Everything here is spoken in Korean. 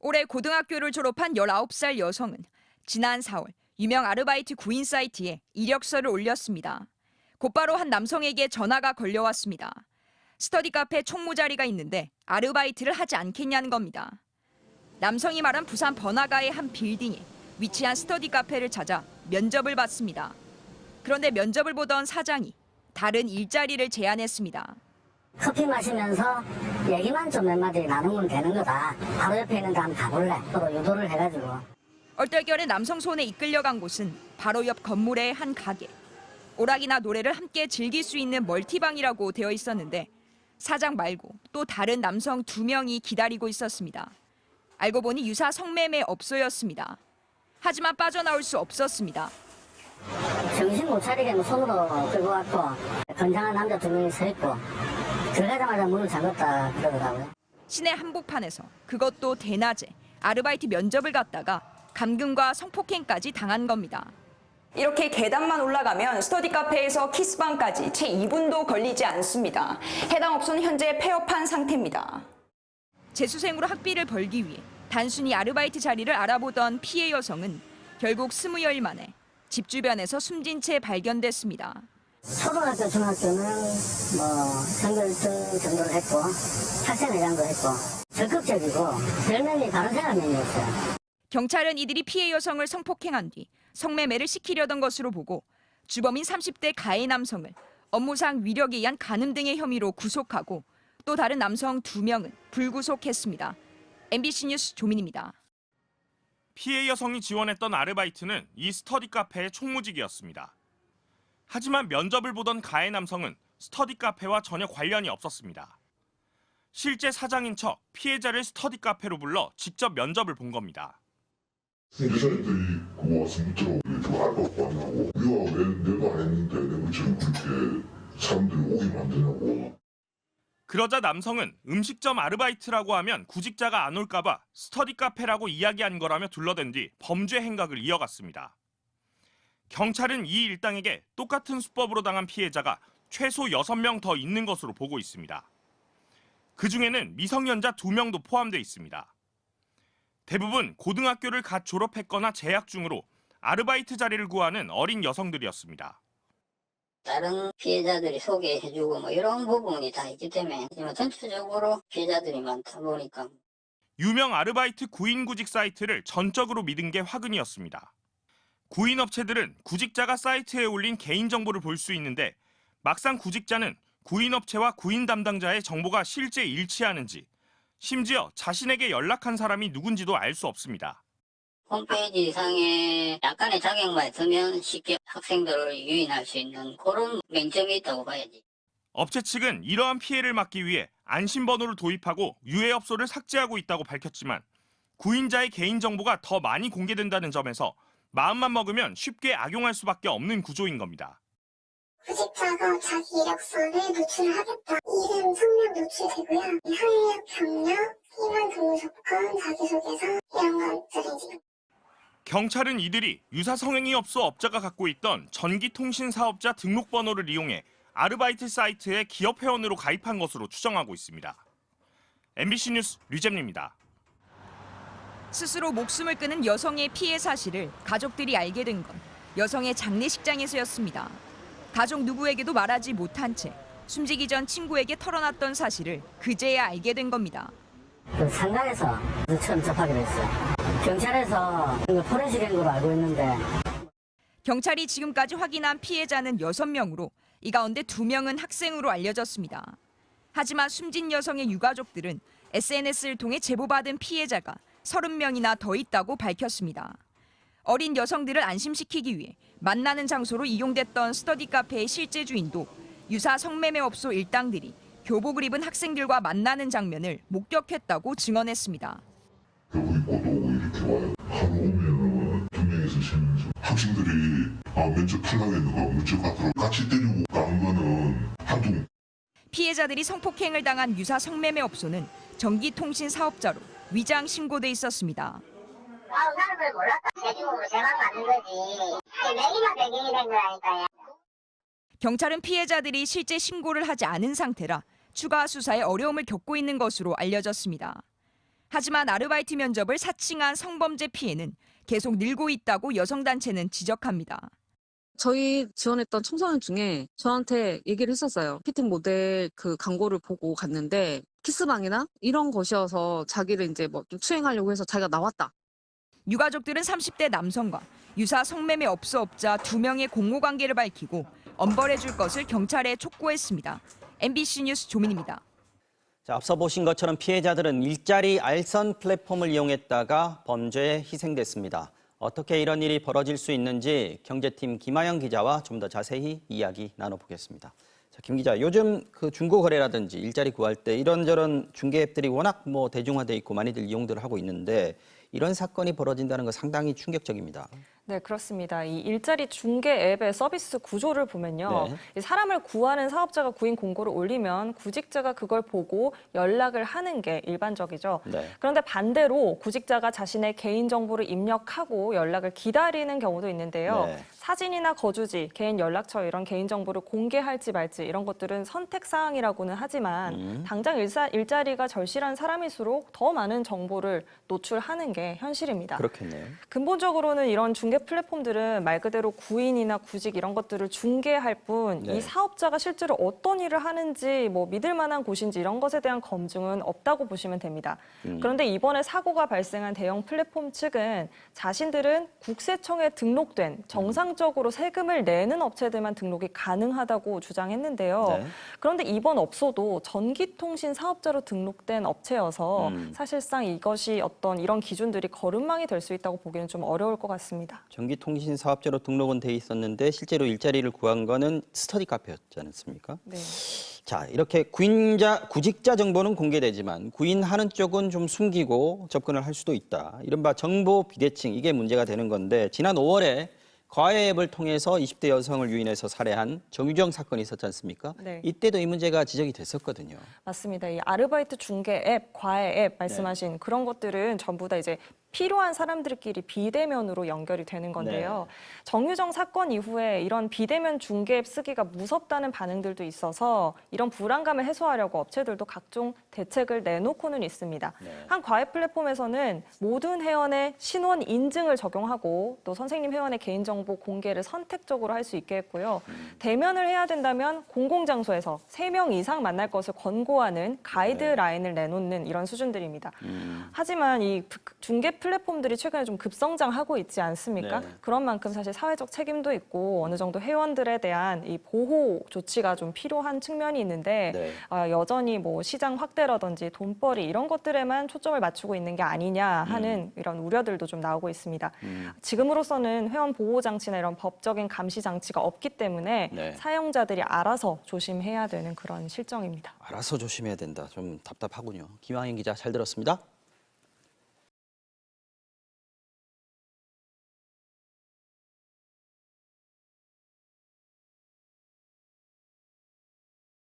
올해 고등학교를 졸업한 19살 여성은 지난 4월 유명 아르바이트 구인 사이트에 이력서를 올렸습니다. 곧바로 한 남성에게 전화가 걸려왔습니다. 스터디 카페 총무 자리가 있는데 아르바이트를 하지 않겠냐는 겁니다. 남성이 말한 부산 번화가의 한 빌딩에 위치한 스터디 카페를 찾아 면접을 받습니다. 그런데 면접을 보던 사장이 다른 일자리를 제안했습니다. 커피 마시면서 얘기만 좀 몇 마디 나누면 되는 거다. 바로 옆에 있는 데 한번 가볼래? 서로 유도를 해가지고. 얼떨결에 남성 손에 이끌려간 곳은 바로 옆 건물의 한 가게. 오락이나 노래를 함께 즐길 수 있는 멀티방이라고 되어 있었는데 사장 말고 또 다른 남성 2명이 기다리고 있었습니다. 알고 보니 유사 성매매 업소였습니다. 하지만 빠져나올 수 없었습니다. 정신 못 차리게 손으로 끌고 왔고 건장한 남자 2명이 서 있고 들어가자마자 문을 잠갔다 그러더라고요. 시내 한복판에서 그것도 대낮에 아르바이트 면접을 갔다가 감금과 성폭행까지 당한 겁니다. 이렇게 계단만 올라가면 스터디 카페에서 키스방까지 채 2분도 걸리지 않습니다. 해당 업소는 현재 폐업한 상태입니다. 재수생으로 학비를 벌기 위해 단순히 아르바이트 자리를 알아보던 피해 여성은 결국 20여일 만에 집 주변에서 숨진 채 발견됐습니다. 초등학교, 중학교는 선거 1등 정도를 했고 학생회장도 했고 적극적이고 별명이 바른 생활맨이었어요. 경찰은 이들이 피해 여성을 성폭행한 뒤 성매매를 시키려던 것으로 보고 주범인 30대 가해 남성을 업무상 위력에 의한 간음 등의 혐의로 구속하고 또 다른 남성 2명은 불구속했습니다. MBC 뉴스 조민입니다. 피해 여성이 지원했던 아르바이트는 이 스터디 카페의 총무직이었습니다. 하지만 면접을 보던 가해 남성은 스터디 카페와 전혀 관련이 없었습니다. 실제 사장인 척 피해자를 스터디 카페로 불러 직접 면접을 본 겁니다. 여자애들이 그거 와서 묻더라고. 저 알바고 하냐고. 내가 안 했는데 내 문제를 그렇게 사람들이 오게 만드냐고. 그러자 남성은 음식점 아르바이트라고 하면 구직자가 안 올까 봐 스터디 카페라고 이야기한 거라며 둘러댄 뒤 범죄 행각을 이어갔습니다. 경찰은 이 일당에게 똑같은 수법으로 당한 피해자가 최소 6명 더 있는 것으로 보고 있습니다. 그중에는 미성년자 2명도 포함돼 있습니다. 대부분 고등학교를 갓 졸업했거나 재학 중으로 아르바이트 자리를 구하는 어린 여성들이었습니다. 다른 피해자들이 소개해주고 이런 부분이 다 있기 때문에 전체적으로 피해자들이 많다 보니까. 유명 아르바이트 구인 구직 사이트를 전적으로 믿은 게 화근이었습니다. 구인 업체들은 구직자가 사이트에 올린 개인정보를 볼 수 있는데 막상 구직자는 구인 업체와 구인 담당자의 정보가 실제 일치하는지 심지어 자신에게 연락한 사람이 누군지도 알 수 없습니다. 홈페이지 상에 약간의 자격만 있으면 쉽게 학생들을 유인할 수 있는 그런 맹점이 있다고 봐야지. 업체 측은 이러한 피해를 막기 위해 안심번호를 도입하고 유해업소를 삭제하고 있다고 밝혔지만 구인자의 개인정보가 더 많이 공개된다는 점에서 마음만 먹으면 쉽게 악용할 수밖에 없는 구조인 겁니다. 구직자가 자기 이력서를 노출을 하겠다. 이름, 성명 노출되고요. 학력, 경력, 희망 근무 조건, 자기소개서 이런 것들이지. 경찰은 이들이 유사 성행위 업소 업자가 갖고 있던 전기통신 사업자 등록번호를 이용해 아르바이트 사이트에 기업 회원으로 가입한 것으로 추정하고 있습니다. MBC 뉴스 류잼리입니다. 스스로 목숨을 끊은 여성의 피해 사실을 가족들이 알게 된 건 여성의 장례식장에서였습니다. 가족 누구에게도 말하지 못한 채 숨지기 전 친구에게 털어놨던 사실을 그제야 알게 된 겁니다. 상가에서 처음 접하게 됐어요. 경찰에서 포렌식 한 걸로 알고 있는데. 경찰이 지금까지 확인한 피해자는 6명으로 이 가운데 2명은 학생으로 알려졌습니다. 하지만 숨진 여성의 유가족들은 SNS를 통해 제보받은 피해자가 30명이나 더 있다고 밝혔습니다. 어린 여성들을 안심시키기 위해 만나는 장소로 이용됐던 스터디 카페의 실제 주인도 유사 성매매 업소 일당들이 교복을 입은 학생들과 만나는 장면을 목격했다고 증언했습니다. 교복 입고 오고 이렇게 와요. 하루 오면은 2명이서 쉬면서 학생들이 면접 탈락했는 거 면접 앞으로 같이 때리고 간 거는 한두. 피해자들이 성폭행을 당한 유사 성매매 업소는 전기통신 사업자로 위장 신고돼 있었습니다. 사람을 몰랐다. 대중으로 제가 받은 거지. 매기만 배경이 된 거라니까요. 경찰은 피해자들이 실제 신고를 하지 않은 상태라 추가 수사에 어려움을 겪고 있는 것으로 알려졌습니다. 하지만 아르바이트 면접을 사칭한 성범죄 피해는 계속 늘고 있다고 여성단체는 지적합니다. 저희 지원했던 청소년 중에 저한테 얘기를 했었어요. 피팅 모델 그 광고를 보고 갔는데 키스방이나 이런 것이어서 자기를 이제 뭐 좀 추행하려고 해서 자기가 나왔다. 유가족들은 30대 남성과 유사 성매매 업소업자 2명의 공모관계를 밝히고 엄벌해 줄 것을 경찰에 촉구했습니다. MBC 뉴스 조민입니다. 자, 앞서 보신 것처럼 피해자들은 일자리 알선 플랫폼을 이용했다가 범죄에 희생됐습니다. 어떻게 이런 일이 벌어질 수 있는지 경제팀 김하영 기자와 좀 더 자세히 이야기 나눠보겠습니다. 자, 김 기자, 요즘 그 중고 거래라든지 일자리 구할 때 이런저런 중개 앱들이 워낙 뭐 대중화돼 있고 많이들 이용들을 하고 있는데 이런 사건이 벌어진다는 건 상당히 충격적입니다. 네, 그렇습니다. 이 일자리 중개 앱의 서비스 구조를 보면요. 네. 이 사람을 구하는 사업자가 구인 공고를 올리면 구직자가 그걸 보고 연락을 하는 게 일반적이죠. 네. 그런데 반대로 구직자가 자신의 개인정보를 입력하고 연락을 기다리는 경우도 있는데요. 네. 사진이나 거주지, 개인 연락처 이런 개인정보를 공개할지 말지 이런 것들은 선택사항이라고는 하지만 당장 일자리가 절실한 사람일수록 더 많은 정보를 노출하는 게 현실입니다. 그렇겠네요. 근본적으로는 이런 중개 플랫폼들은 말 그대로 구인이나 구직 이런 것들을 중개할 뿐 이 네. 사업자가 실제로 어떤 일을 하는지 뭐 믿을 만한 곳인지 이런 것에 대한 검증은 없다고 보시면 됩니다. 그런데 이번에 사고가 발생한 대형 플랫폼 측은 자신들은 국세청에 등록된 정상적으로 세금을 내는 업체들만 등록이 가능하다고 주장했는데요. 네. 그런데 이번 업소도 전기통신 사업자로 등록된 업체여서 사실상 이것이 어떤 이런 기준들이 거름망이 될 수 있다고 보기는 좀 어려울 것 같습니다. 전기통신 사업자로 등록은 돼 있었는데 실제로 일자리를 구한 거는 스터디 카페였지 않습니까? 네. 자, 이렇게 구직자 정보는 공개되지만 구인하는 쪽은 좀 숨기고 접근을 할 수도 있다. 이른바 정보 비대칭, 이게 문제가 되는 건데 지난 5월에 과외 앱을 통해서 20대 여성을 유인해서 살해한 정유정 사건이 있었지 않습니까? 네. 이때도 이 문제가 지적이 됐었거든요. 맞습니다. 이 아르바이트 중개 앱, 과외 앱 말씀하신 그런 것들은 전부 다 이제 필요한 사람들끼리 비대면으로 연결이 되는 건데요. 정유정 사건 이후에 이런 비대면 중개 앱 쓰기가 무섭다는 반응들도 있어서 이런 불안감을 해소하려고 업체들도 각종 대책을 내놓고는 있습니다. 한 과외 플랫폼에서는 모든 회원의 신원 인증을 적용하고 또 선생님 회원의 개인정보 공개를 선택적으로 할 수 있게 했고요. 대면을 해야 된다면 공공장소에서 3명 이상 만날 것을 권고하는 가이드라인을 내놓는 이런 수준들입니다. 하지만 이 중개 플랫폼들이 최근에 좀 급성장하고 있지 않습니까? 네. 그런 만큼 사실 사회적 책임도 있고 어느 정도 회원들에 대한 이 보호 조치가 좀 필요한 측면이 있는데 네. 여전히 뭐 시장 확대라든지 돈벌이 이런 것들에만 초점을 맞추고 있는 게 아니냐 하는 이런 우려들도 좀 나오고 있습니다. 지금으로서는 회원 보호 장치나 이런 법적인 감시 장치가 없기 때문에 네. 사용자들이 알아서 조심해야 되는 그런 실정입니다. 알아서 조심해야 된다. 좀 답답하군요. 김하영 기자 잘 들었습니다.